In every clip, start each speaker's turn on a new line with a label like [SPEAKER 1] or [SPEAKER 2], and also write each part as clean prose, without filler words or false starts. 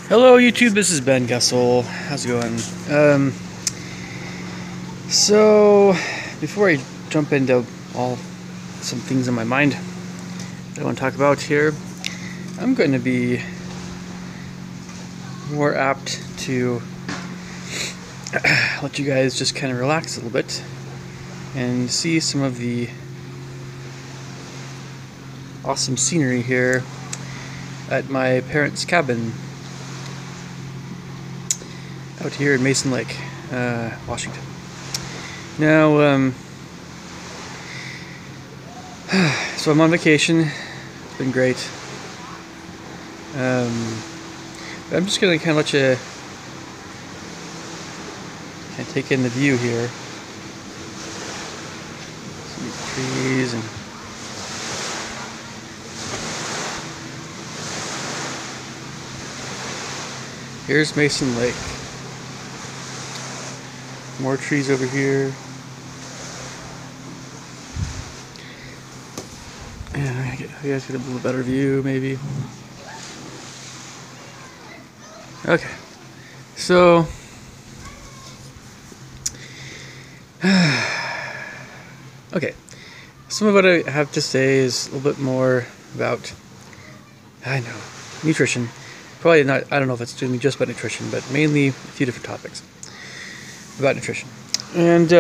[SPEAKER 1] Hello YouTube, this is Ben Gessel. How's it going? So before I jump into some things in my mind that I want to talk about here, I'm going to be more apt to let you guys just kind of relax a little bit and see some of the awesome scenery here at my parents' cabin out here in Mason Lake, Washington. Now, so I'm on vacation. It's been great. I'm just gonna kind of let you kind of take in the view here. Some trees and here's Mason Lake. More trees over here. And you guys get a little better view, maybe. Okay, so okay, some of what I have to say is a little bit more about, I know, nutrition. Probably not, I don't know if it's doing just about nutrition, but mainly a few different topics about nutrition. And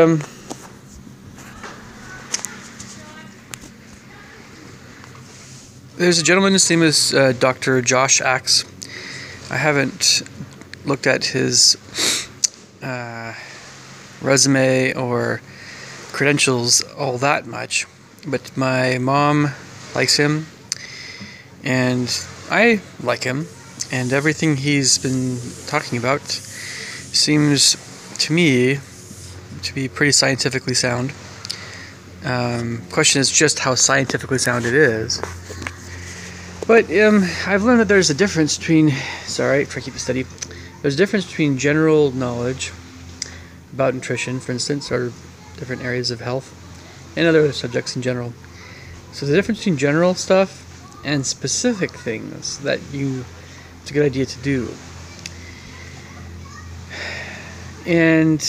[SPEAKER 1] there's a gentleman, his name is Dr. Josh Axe. I haven't looked at his resume or credentials all that much, but my mom likes him, and I like him, and everything he's been talking about seems to me to be pretty scientifically sound. Question is just how scientifically sound it is. But I've learned that there's a difference between, sorry, try to keep it steady. There's a difference between general knowledge about nutrition, for instance, or different areas of health, and other subjects in general. So the difference between general stuff and specific things that it's a good idea to do. And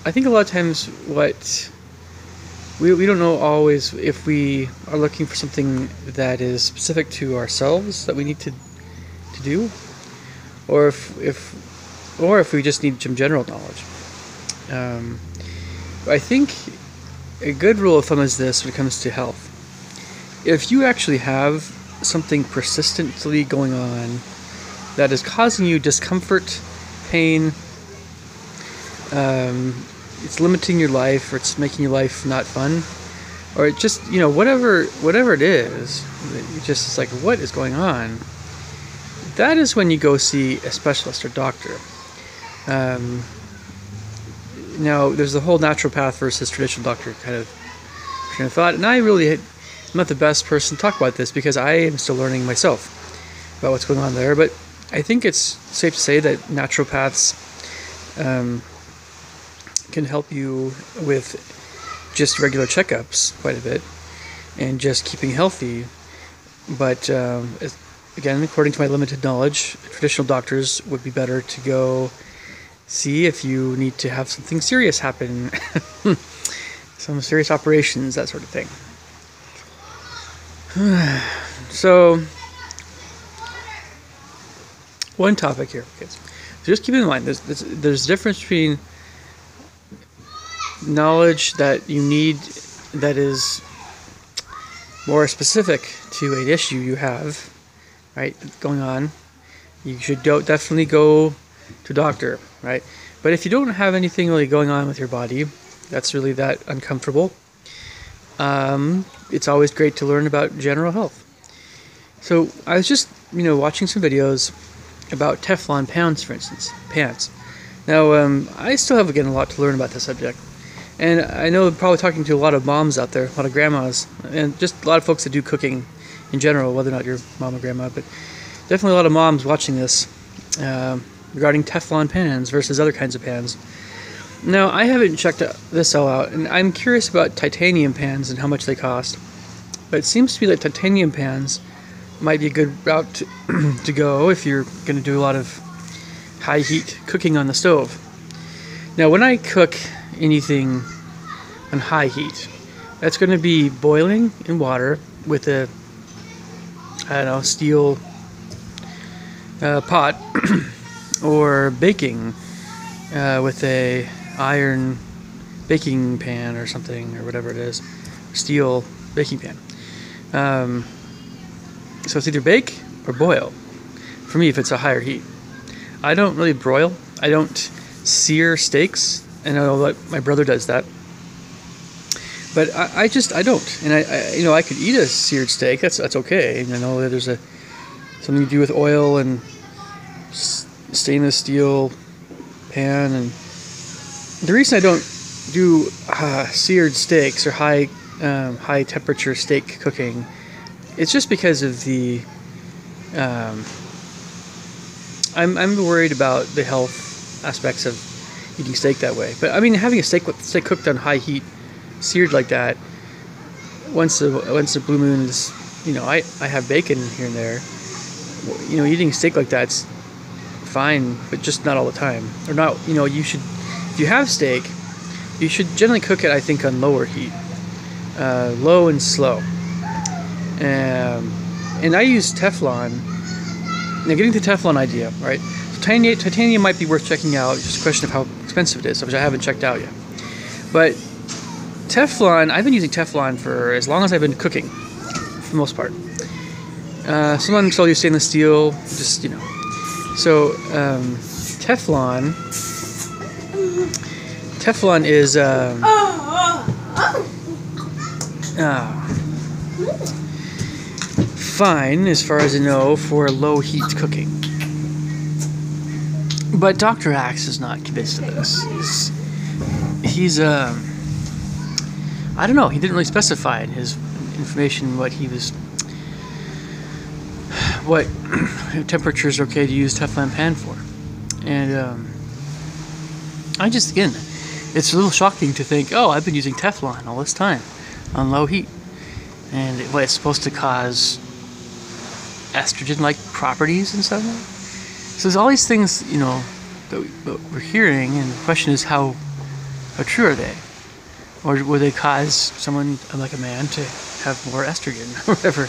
[SPEAKER 1] I think a lot of times what we don't know always if we are looking for something that is specific to ourselves that we need to do, or if we just need some general knowledge. I think a good rule of thumb is this when it comes to health. If you actually have something persistently going on that is causing you discomfort, pain, it's limiting your life, or it's making your life not fun, or it just, whatever it is, it's like, what is going on? That is when you go see a specialist or doctor. Now, there's the whole naturopath versus traditional doctor kind of train of thought, and I'm not the best person to talk about this because I am still learning myself about what's going on there, but I think it's safe to say that naturopaths can help you with just regular checkups quite a bit and just keeping healthy. But again, according to my limited knowledge, traditional doctors would be better to go see if you need to have something serious happen, some serious operations, that sort of thing. So, one topic here, kids. So just keep in mind, there's a difference between knowledge that you need that is more specific to an issue you have, right, going on. You should definitely go to a doctor, right? But if you don't have anything really going on with your body that's really that uncomfortable, it's always great to learn about general health. So I was just, watching some videos about Teflon pans, for instance, pans. Now, I still have, again, a lot to learn about this subject. And I know probably talking to a lot of moms out there, a lot of grandmas, and just a lot of folks that do cooking in general, whether or not you're mom or grandma, but definitely a lot of moms watching this regarding Teflon pans versus other kinds of pans. Now, I haven't checked this all out, and I'm curious about titanium pans and how much they cost. But it seems to me that titanium pans might be a good route to go if you're going to do a lot of high heat cooking on the stove. Now, when I cook anything on high heat, that's going to be boiling in water with a, I don't know, steel pot, or baking with a iron baking pan or something, or whatever it is, steel baking pan. So it's either bake or boil for me if it's a higher heat. I don't really broil. I don't sear steaks. I know that my brother does that, but I don't. And I could eat a seared steak. That's okay. And I know that there's something to do with oil and stainless steel pan. And the reason I don't do seared steaks or high temperature steak cooking, it's just because of the I'm worried about the health aspects of eating steak that way. But I mean, having a steak cooked on high heat, seared like that, once the blue moon is, I have bacon here and there. Eating steak like that's fine, but just not all the time. Or not, you should, if you have steak, you should generally cook it, I think, on lower heat, low and slow. And I use Teflon. Now, getting the Teflon idea, right? So titanium might be worth checking out. It's just a question of how expensive it is, which I haven't checked out yet. But Teflon, I've been using Teflon for as long as I've been cooking, for the most part. Sometimes I'll use stainless steel, just, So, Teflon is, fine, as far as I know, for low heat cooking. But Dr. Axe is not convinced of this. He's I don't know, he didn't really specify in his information what temperatures are okay to use Teflon pan for. And again, it's a little shocking to think, oh, I've been using Teflon all this time on low heat, and it's supposed to cause estrogen-like properties and stuff. So there's all these things, that we're hearing, and the question is, how true are they? Or will they cause someone, like a man, to have more estrogen or whatever?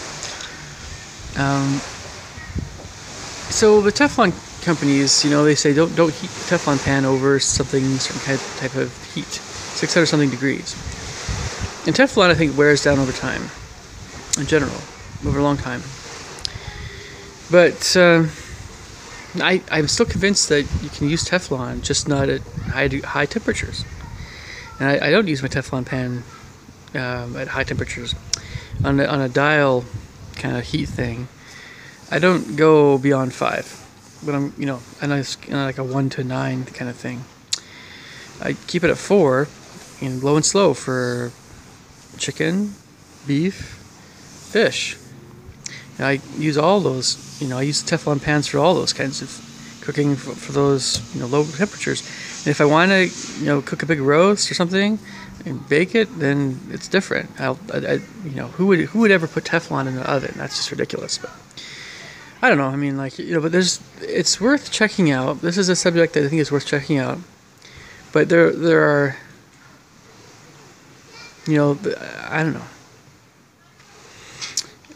[SPEAKER 1] So the Teflon companies, they say don't heat the Teflon pan over certain type of heat, 600 something degrees. And Teflon, I think, wears down over time, in general, over a long time. But I'm still convinced that you can use Teflon, just not at high temperatures. And I don't use my Teflon pan at high temperatures. On a dial kind of heat thing, I don't go beyond 5. But I'm, and I like a 1 to 9 kind of thing. I keep it at 4, and low and slow for chicken, beef, fish. And I use all those. I use Teflon pans for all those kinds of cooking for those low temperatures. And if I want to cook a big roast or something and bake it, then it's different. Who would ever put Teflon in the oven? That's just ridiculous. But I don't know. I mean, but it's worth checking out. This is a subject that I think is worth checking out. But there are, I don't know.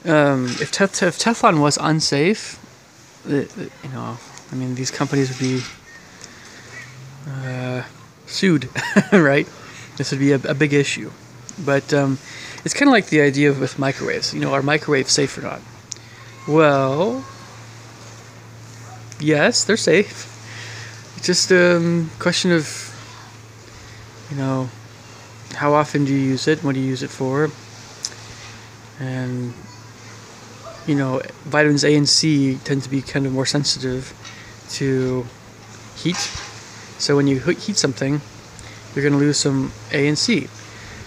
[SPEAKER 1] If Teflon was unsafe, these companies would be sued, right? This would be a big issue. But it's kind of like the idea with microwaves. Are microwaves safe or not? Well, yes, they're safe. It's just a question of, how often do you use it? What do you use it for? And vitamins A and C tend to be kind of more sensitive to heat. So when you heat something, you're going to lose some A and C.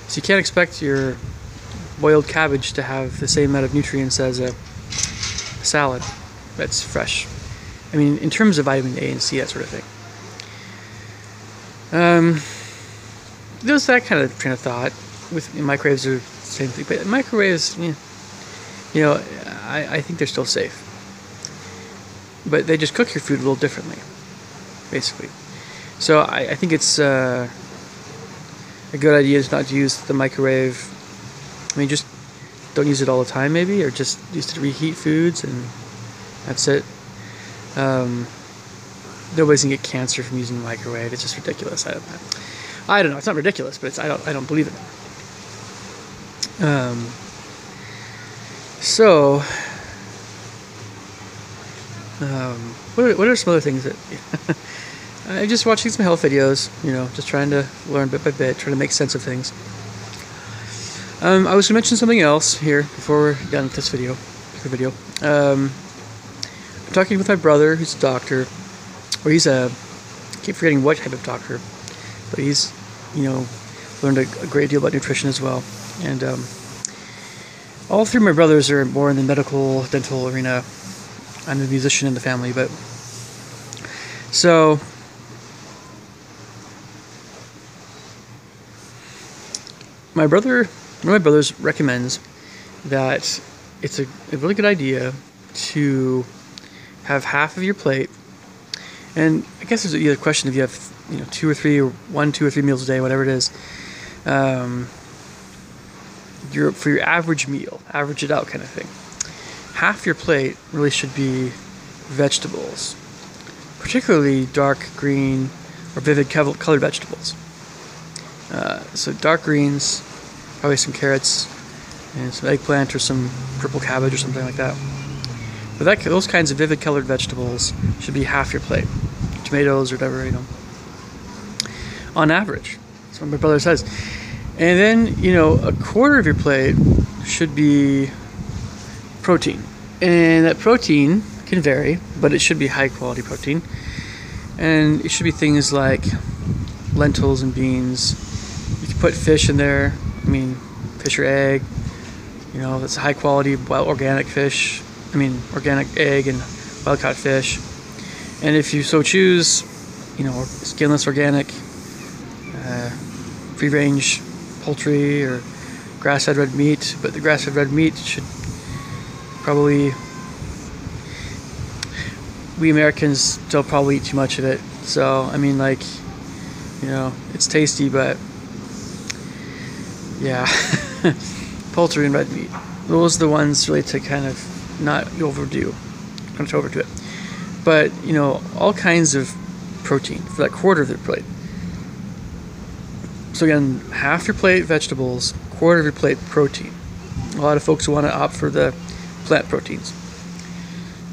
[SPEAKER 1] So you can't expect your boiled cabbage to have the same amount of nutrients as a salad that's fresh. I mean, in terms of vitamin A and C, that sort of thing. There's that kind of train of thought. With microwaves are the same thing, but microwaves, I think they're still safe. But they just cook your food a little differently, basically. So I think it's a good idea is not to use the microwave. I mean, just don't use it all the time, maybe, or just use it to reheat foods, and that's it. Nobody's gonna get cancer from using the microwave. It's just ridiculous. I don't know. It's not ridiculous, but I don't believe it. So, what are some other things that I'm just watching some health videos, just trying to learn bit by bit, trying to make sense of things. I was going to mention something else here before we're done with this video. I'm talking with my brother, who's a doctor, or I keep forgetting what type of doctor, but he's, learned a great deal about nutrition as well. And all three of my brothers are more in the medical, dental arena. I'm a musician in the family, but so one of my brothers recommends that it's a really good idea to have half of your plate, and I guess there's a question if you have 2 or 3 or 1, 2 or 3 meals a day, whatever it is, for your average meal, average it out kind of thing. Half your plate really should be vegetables, particularly dark green or vivid colored vegetables. So dark greens, probably some carrots and some eggplant or some purple cabbage or something like that. But those kinds of vivid colored vegetables should be half your plate. Tomatoes or whatever, on average. That's what my brother says. And then, a quarter of your plate should be protein. And that protein can vary, but it should be high quality protein. And it should be things like lentils and beans. You can put fish in there. Fish or egg. That's high quality wild organic fish. Organic egg and wild caught fish. And if you so choose, skinless organic, free range poultry or grass-fed red meat, but the grass-fed red meat should probably, we Americans still probably eat too much of it. So, it's tasty, but yeah, poultry and red meat. Those are the ones really to kind of not overdo it. But, all kinds of protein for that quarter of their plate. So again, half your plate vegetables, quarter of your plate protein. A lot of folks want to opt for the plant proteins.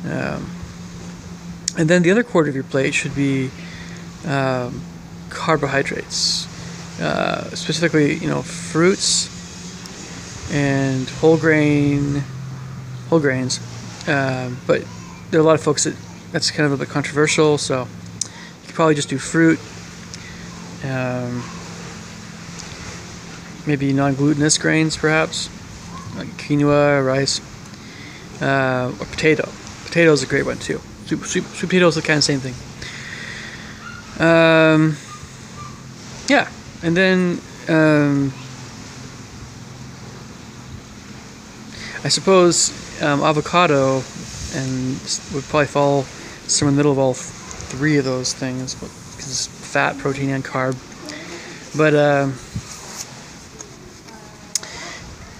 [SPEAKER 1] And then the other quarter of your plate should be carbohydrates. Specifically, fruits and whole grains. But there are a lot of folks that's kind of a bit controversial, so you could probably just do fruit. Maybe non-glutinous grains, perhaps, like quinoa, rice, or potato. Potato is a great one too. Sweet potato is the kind of same thing. Yeah, and then I suppose avocado would probably fall somewhere in the middle of all three of those things, because it's fat, protein, and carb. But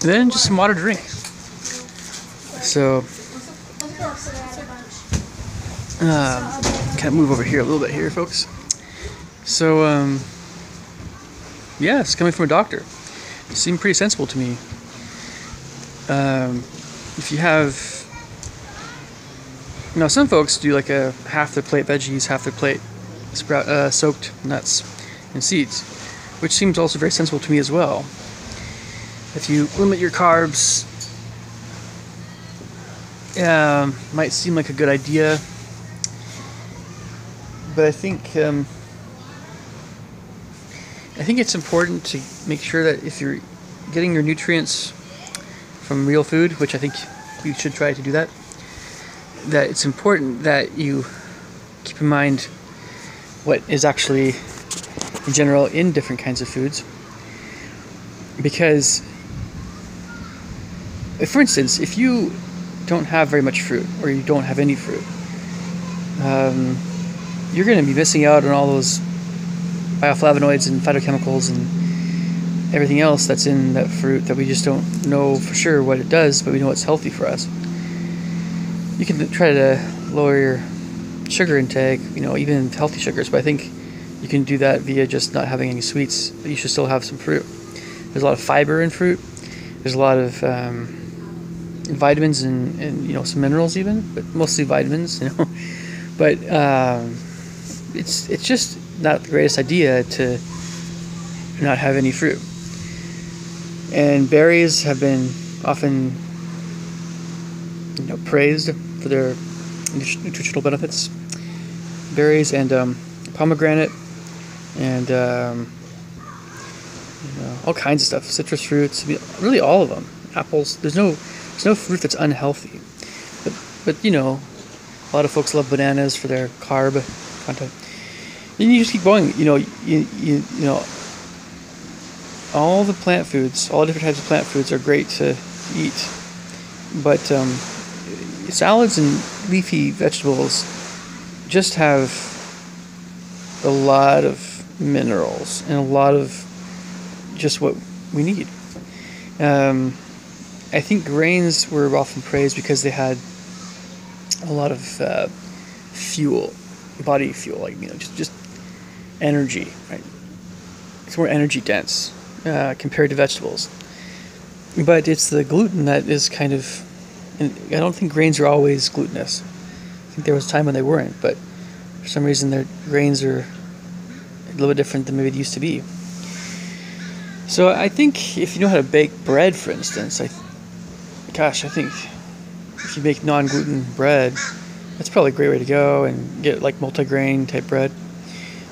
[SPEAKER 1] then just some water to drink. So kind of move over here a little bit here, folks. So yeah, it's coming from a doctor. It seemed pretty sensible to me. If you have, some folks do like a half their plate veggies, half their plate soaked nuts and seeds, which seems also very sensible to me as well. If you limit your carbs, might seem like a good idea, but I think it's important to make sure that if you're getting your nutrients from real food, which I think you should try to do that it's important that you keep in mind what is actually in general in different kinds of foods. Because, for instance, if you don't have very much fruit, or you don't have any fruit, you're going to be missing out on all those bioflavonoids and phytochemicals and everything else that's in that fruit that we just don't know for sure what it does, but we know it's healthy for us. You can try to lower your sugar intake, even healthy sugars, but I think you can do that via just not having any sweets, but you should still have some fruit. There's a lot of fiber in fruit. There's a lot of vitamins and some minerals even, but mostly vitamins, But it's just not the greatest idea to not have any fruit. And berries have been often praised for their nutritional benefits. Berries and pomegranate and all kinds of stuff, citrus fruits, really all of them. Apples. There's no fruit that's unhealthy. But a lot of folks love bananas for their carb content. And you just keep going. All the plant foods, all the different types of plant foods are great to eat. But salads and leafy vegetables just have a lot of minerals and a lot of just what we need. I think grains were often praised because they had a lot of fuel, body fuel, like just energy, right? It's more energy dense compared to vegetables. But it's the gluten that is kind of, and I don't think grains are always glutinous. I think there was a time when they weren't, but for some reason their grains are a little bit different than maybe they used to be. So I think if you know how to bake bread, for instance, I think if you make non-gluten bread, that's probably a great way to go, and get like multi-grain type bread.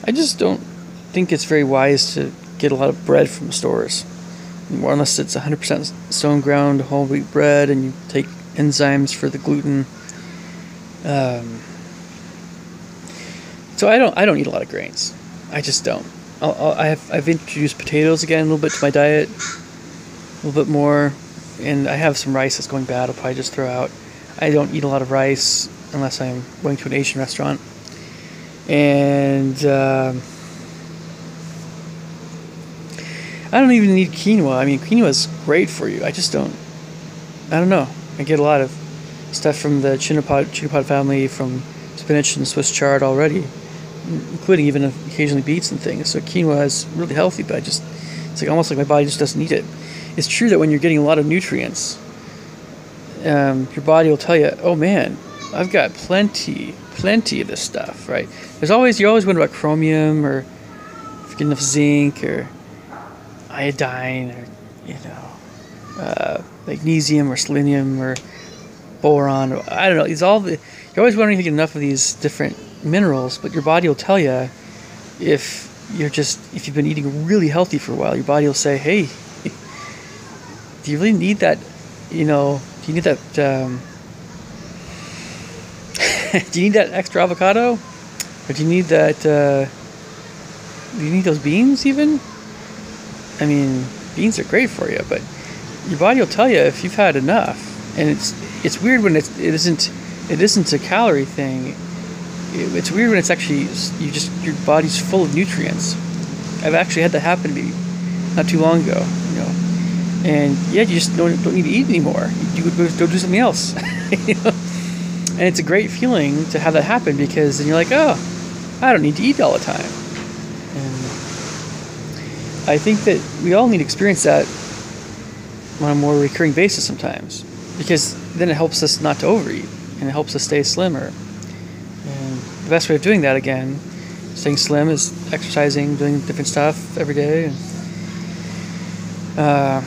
[SPEAKER 1] I just don't think it's very wise to get a lot of bread from stores, unless it's 100% stone ground whole wheat bread and you take enzymes for the gluten. So I don't eat a lot of grains. I just don't. I've introduced potatoes again a little bit to my diet, a little bit more, and I have some rice that's going bad. I'll probably just throw out. I don't eat a lot of rice unless I'm going to an Asian restaurant, and I don't even need quinoa. I mean, quinoa is great for you. I don't know. I get a lot of stuff from the chinapod family, from spinach and Swiss chard already, including even occasionally beets and things. So quinoa is really healthy, but it's like almost like my body just doesn't need it. It's true that when you're getting a lot of nutrients, your body will tell you, oh man, I've got plenty of this stuff, right? You always wonder about chromium, or if you get enough zinc, or iodine, or magnesium, or selenium, or boron, or I don't know. You're always wondering if you get enough of these different minerals, but your body will tell you if you've been eating really healthy for a while. Your body will say, hey, do you really need that? Do you need that? Do you need that extra avocado, or do you need that? Do you need those beans even? I mean, beans are great for you, but your body will tell you if you've had enough. And it's weird when it isn't a calorie thing. It's weird when it's actually your body's full of nutrients. I've actually had that happen to me not too long ago, and you just don't need to eat anymore. You go do something else, And it's a great feeling to have that happen, because then you're like, oh, I don't need to eat all the time. And I think that we all need to experience that on a more recurring basis sometimes, because then it helps us not to overeat, and it helps us stay slimmer. And the best way of doing that, again, staying slim, is exercising, doing different stuff every day, and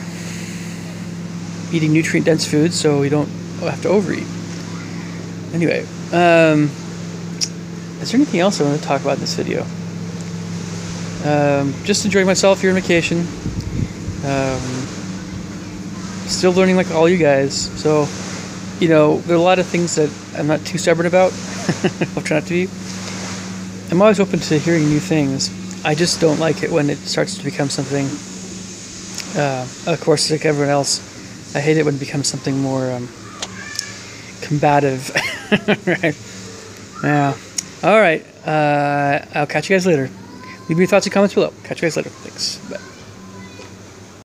[SPEAKER 1] eating nutrient-dense foods so we don't have to overeat. Anyway, is there anything else I want to talk about in this video? Just enjoying myself here on vacation. Still learning like all you guys. So, there are a lot of things that I'm not too stubborn about. I'll try not to be. I'm always open to hearing new things. I just don't like it when it starts to become something, of course, like everyone else, I hate it when it becomes something more combative. Right. Yeah. All right. I'll catch you guys later. Leave me your thoughts and comments below. Catch you guys later. Thanks. Bye.